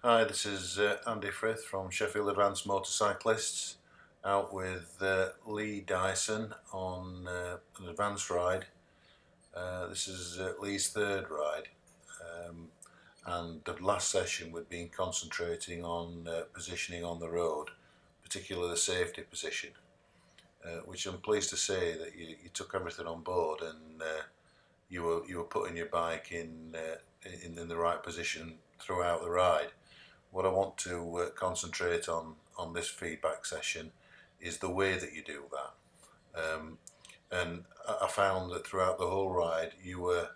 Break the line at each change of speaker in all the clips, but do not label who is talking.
Hi, this is Andy Frith from Sheffield Advanced Motorcyclists, out with Lee Dyson on an advanced ride. This is Lee's third ride, um, and the last session we've been concentrating on positioning on the road, particularly the safety position, which I'm pleased to say that you took everything on board, and you were putting your bike in the right position throughout the ride. What I want to concentrate on this feedback session is the way that you do that. And I found that throughout the whole ride you were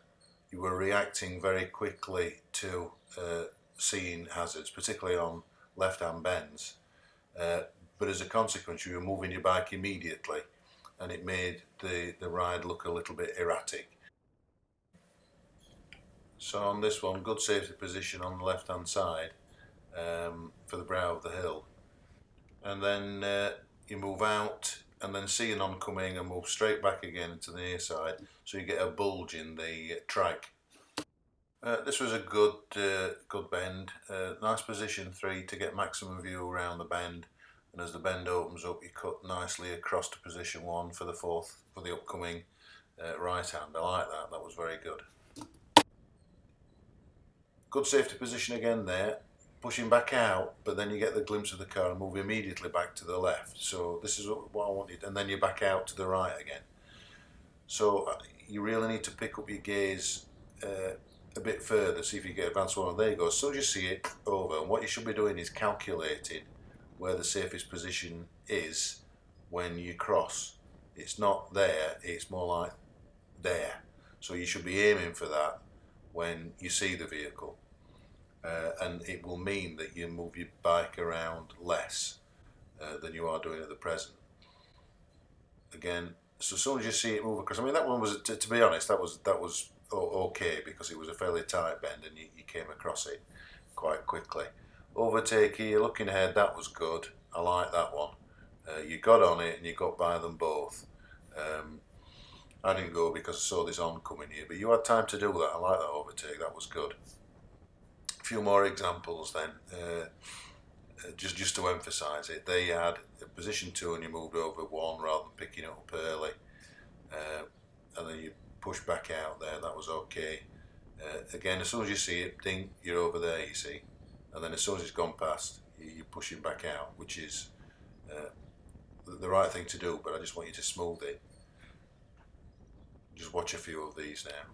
reacting very quickly to seeing hazards, particularly on left-hand bends. But as a consequence, you were moving your bike immediately, and it made the ride look a little bit erratic. So on this one, good safety position on the left-hand side. For the brow of the hill, and then you move out and then see an oncoming and move straight back again into the near side, so you get a bulge in the track. This was a good bend, nice position 3 to get maximum view around the bend, and as the bend opens up you cut nicely across to position 1 for the fourth, for the upcoming right hand. I like that, that was very good. Good safety position again there, pushing back out, but then you get the glimpse of the car and move immediately back to the left. So this is what I wanted, and then you back out to the right again. So you really need to pick up your gaze a bit further, see if you get advanced one. There you go. As soon as you see it over, and what you should be doing is calculating where the safest position is when you cross. It's not there, it's more like there. So you should be aiming for that when you see the vehicle. And it will mean that you move your bike around less than you are doing at the present. Again, so as soon as you see it move across, I mean that one was, to be honest, that was okay, because it was a fairly tight bend and you came across it quite quickly. Overtake here, looking ahead, that was good. I like that one. You got on it and you got by them both. I didn't go because I saw this oncoming here, but you had time to do that. I like that overtake, that was good. Few more examples then, just to emphasise it. They had position 2 and you moved over 1 rather than picking it up early, and then you pushed back out there, that was okay. Again, as soon as you see it, ding, you're over there, you see, and then as soon as it's gone past, you're pushing back out, which is the right thing to do, but I just want you to smooth it. Just watch a few of these now.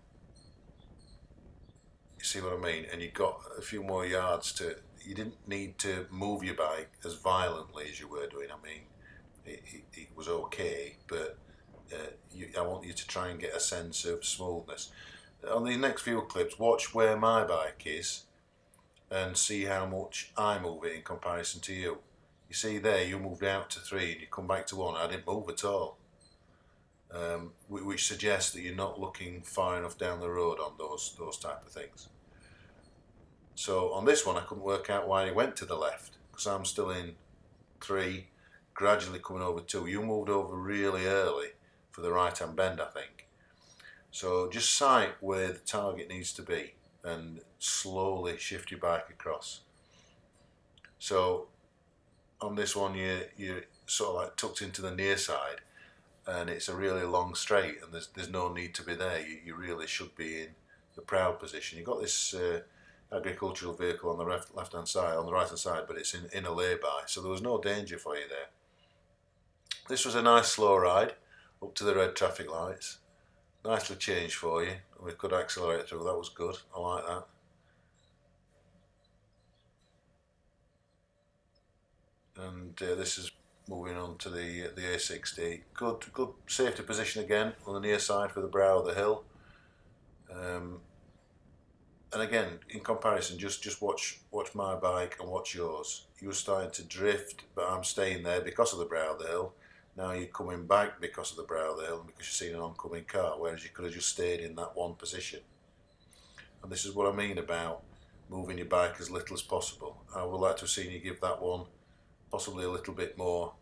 You see what I mean? And you got a few more yards to, you didn't need to move your bike as violently as you were doing. I mean, it was okay, but I want you to try and get a sense of smoothness. On the next few clips, watch where my bike is and see how much I move it in comparison to you. You see there, you moved out to 3 and you come back to 1. I didn't move at all. Which suggests that you're not looking far enough down the road on those type of things. So on this one I couldn't work out why he went to the left, because I'm still in 3, gradually coming over 2. You moved over really early for the right hand bend, I think. So just sight where the target needs to be and slowly shift your bike across. So on this one you're sort of like tucked into the near side, and it's a really long straight, and there's no need to be there. You really should be in the proud position. You've got this agricultural vehicle on the left hand side, on the right hand side, but it's in a lay-by, so there was no danger for you there. This was a nice slow ride up to the red traffic lights. Nicely changed for you. We could accelerate through, that was good. I like that. And this is moving on to the A60. Good safety position again on the near side for the brow of the hill. And again, in comparison, just watch my bike and watch yours. You're starting to drift, but I'm staying there because of the brow of the hill. Now you're coming back because of the brow of the hill and because you're seeing an oncoming car, whereas you could have just stayed in that one position. And this is what I mean about moving your bike as little as possible. I would like to have seen you give that one possibly a little bit more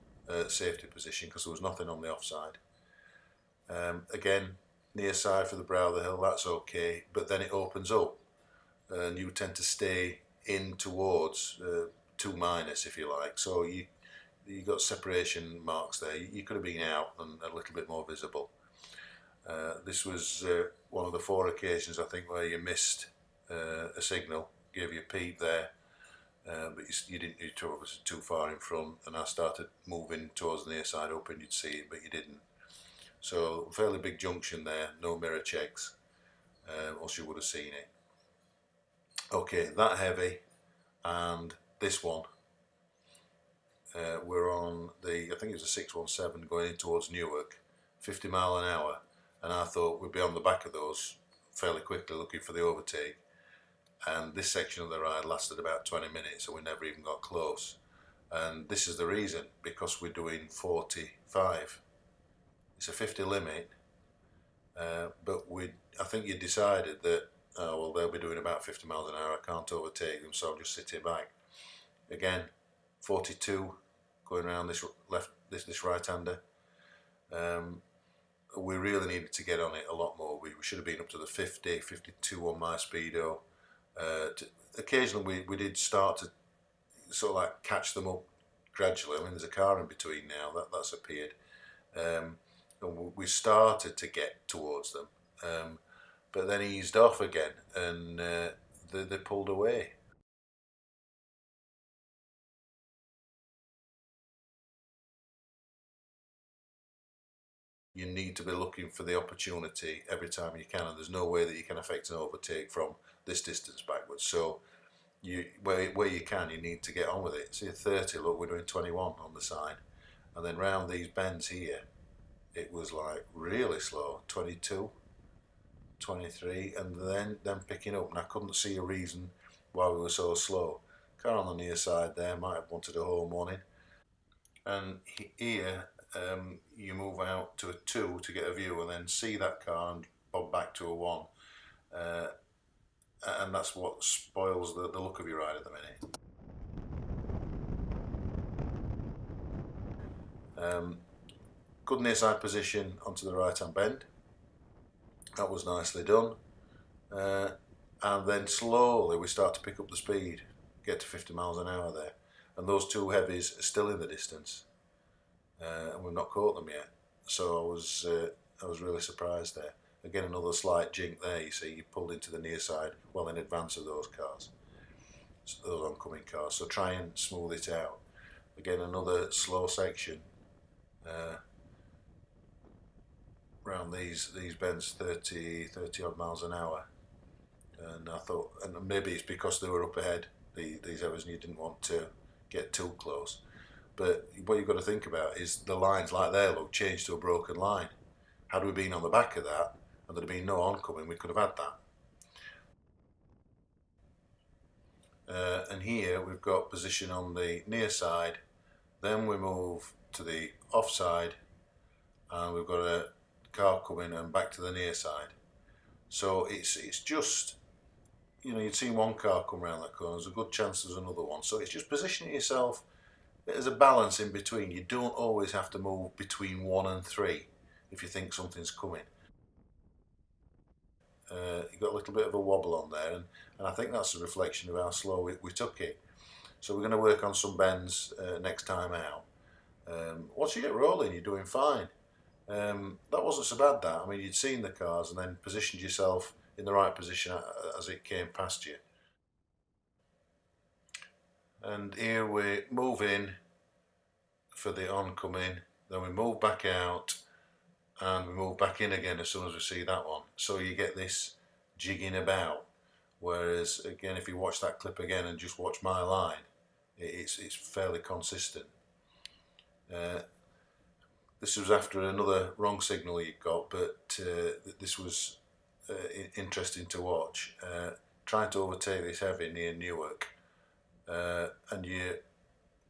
safety position, because there was nothing on the offside. Again, near side for the brow of the hill, that's okay, but then it opens up and you tend to stay in towards 2 minus, if you like. So you got separation marks there. You could have been out and a little bit more visible. This was one of the 4 occasions, I think, where you missed a signal, gave you a peep there, but you didn't need to obviously too far in front, and I started moving towards the near side hoping you'd see it, but you didn't. So fairly big junction there, no mirror checks, else you would have seen it. Okay, that heavy, and this one, we're on the, I think it was a 617 going in towards Newark, 50 mile an hour, and I thought we'd be on the back of those fairly quickly looking for the overtake, and this section of the ride lasted about 20 minutes and we never even got close. And this is the reason, because we're doing 45. It's a 50 limit, but I think you decided that, oh, well, they'll be doing about 50 miles an hour, I can't overtake them, so I'll just sit it back. Again, 42 going around this right-hander. We really needed to get on it a lot more. We should have been up to the 50, 52 on my speedo. Occasionally we did start to sort of like catch them up gradually. I mean, there's a car in between now that's appeared, and we started to get towards them, but then eased off again, and they pulled away. You need to be looking for the opportunity every time you can, and there's no way that you can affect an overtake from this distance backwards. So where you can, you need to get on with it. See, 30, look, we're doing 21 on the side, and then round these bends here, it was like really slow, 22, 23, and then picking up, and I couldn't see a reason why we were so slow. Car on the near side there might have wanted a home warning, and here you move out to a 2 to get a view, and then see that car and bob back to a 1, and that's what spoils the look of your ride at the minute. Good near side position onto the right hand bend, that was nicely done, and then slowly we start to pick up the speed, get to 50 miles an hour there, and those 2 heavies are still in the distance, and we've not caught them yet. So I was really surprised there. Again, another slight jink there. You see, you pulled into the near side well in advance of those cars, those oncoming cars. So try and smooth it out. Again, another slow section around these bends, 30 odd miles an hour. And I thought, and maybe it's because they were up ahead, these others, and you didn't want to get too close. But what you've got to think about is the lines, like there, look, changed to a broken line. Had we been on the back of that and there'd been no oncoming, we could have had that. And here we've got position on the near side, then we move to the off side, and we've got a car coming and back to the near side. So it's just, you know, you'd seen one car come around that corner, there's a good chance there's another one. So it's just positioning yourself. There's a balance in between. You don't always have to move between 1 and 3 if you think something's coming. You got a little bit of a wobble on there, and I think that's a reflection of how slow we took it. So we're going to work on some bends next time out. Once you get rolling, you're doing fine. That wasn't so bad, that. I mean, you'd seen the cars and then positioned yourself in the right position as it came past you. And here we move in for the oncoming, then we move back out, and we move back in again as soon as we see that one. So you get this jigging about, whereas again, if you watch that clip again and just watch my line, it's fairly consistent. This was after another wrong signal you got, but this was interesting to watch. Trying to overtake this heavy near Newark, and you're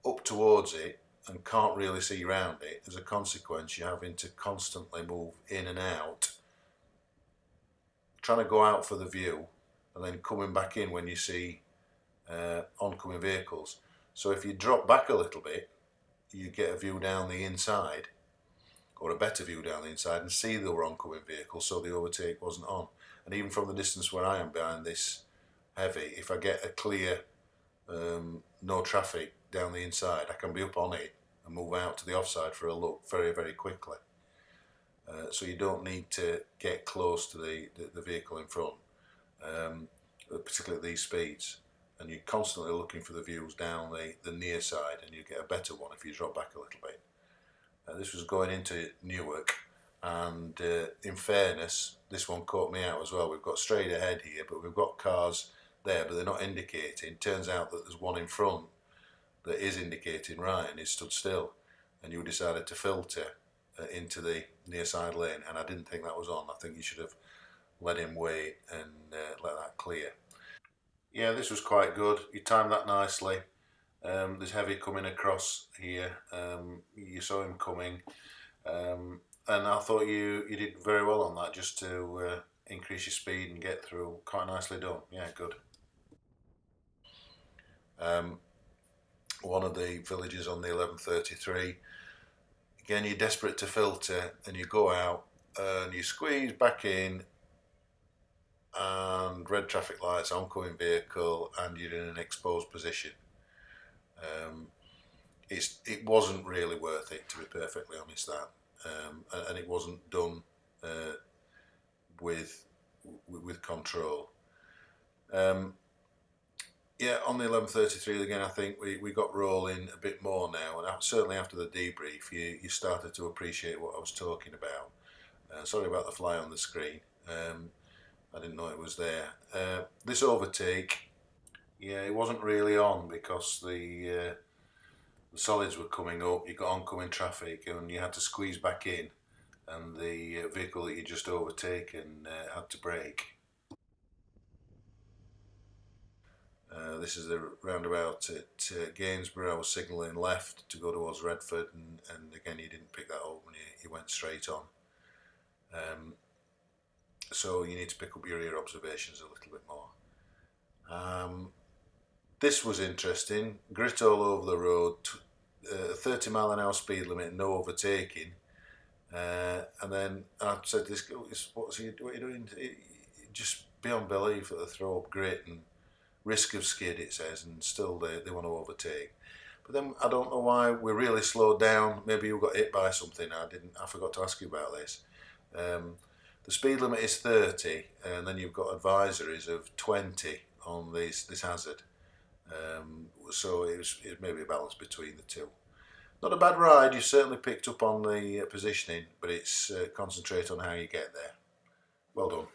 up towards it and can't really see around it. As a consequence, you're having to constantly move in and out, trying to go out for the view and then coming back in when you see oncoming vehicles. So if you drop back a little bit, you get a view down the inside, or a better view down the inside, and see the oncoming vehicle, so the overtake wasn't on. And even from the distance where I am behind this heavy, if I get a clear no traffic down the inside, I can be up on it and move out to the offside for a look very, very quickly. So you don't need to get close to the vehicle in front, particularly at these speeds. And you're constantly looking for the views down the near side, and you get a better one if you drop back a little bit. This was going into Newark, and in fairness, this one caught me out as well. We've got straight ahead here, but we've got cars there, but they're not indicating. Turns out that there's one in front that is indicating right, and it stood still, and you decided to filter into the near side lane, and I didn't think that was on. I think you should have let him wait and let that clear. Yeah, this was quite good. You timed that nicely. There's heavy coming across here. You saw him coming, and I thought you did very well on that, just to increase your speed and get through. Quite nicely done. Yeah, good. One of the villages on the 1133. Again, you're desperate to filter, and you go out and you squeeze back in, and red traffic lights, oncoming vehicle, and you're in an exposed position. It wasn't really worth it, to be perfectly honest. That and it wasn't done with control. Yeah, on the 1133 again, I think we got rolling a bit more now, and certainly after the debrief, you started to appreciate what I was talking about. Sorry about the fly on the screen. I didn't know it was there. This overtake, yeah, it wasn't really on because the solids were coming up. You got oncoming traffic, and you had to squeeze back in, and the vehicle that you just overtaken had to brake. This is the roundabout at Gainsborough. I was signalling left to go towards Redford, and again, you didn't pick that up, and you went straight on. So you need to pick up your rear observations a little bit more. This was interesting. Grit all over the road, 30 mile an hour speed limit, no overtaking. And then I said, what are you doing? Just beyond belief that they throw up grit and risk of skid, it says, and still they want to overtake. But then I don't know why we really slowed down. Maybe you got hit by something. I forgot to ask you about this. The speed limit is 30, and then you've got advisories of 20 on this hazard. So it was maybe a balance between the two. Not a bad ride. You certainly picked up on the positioning, but it's concentrate on how you get there. Well done.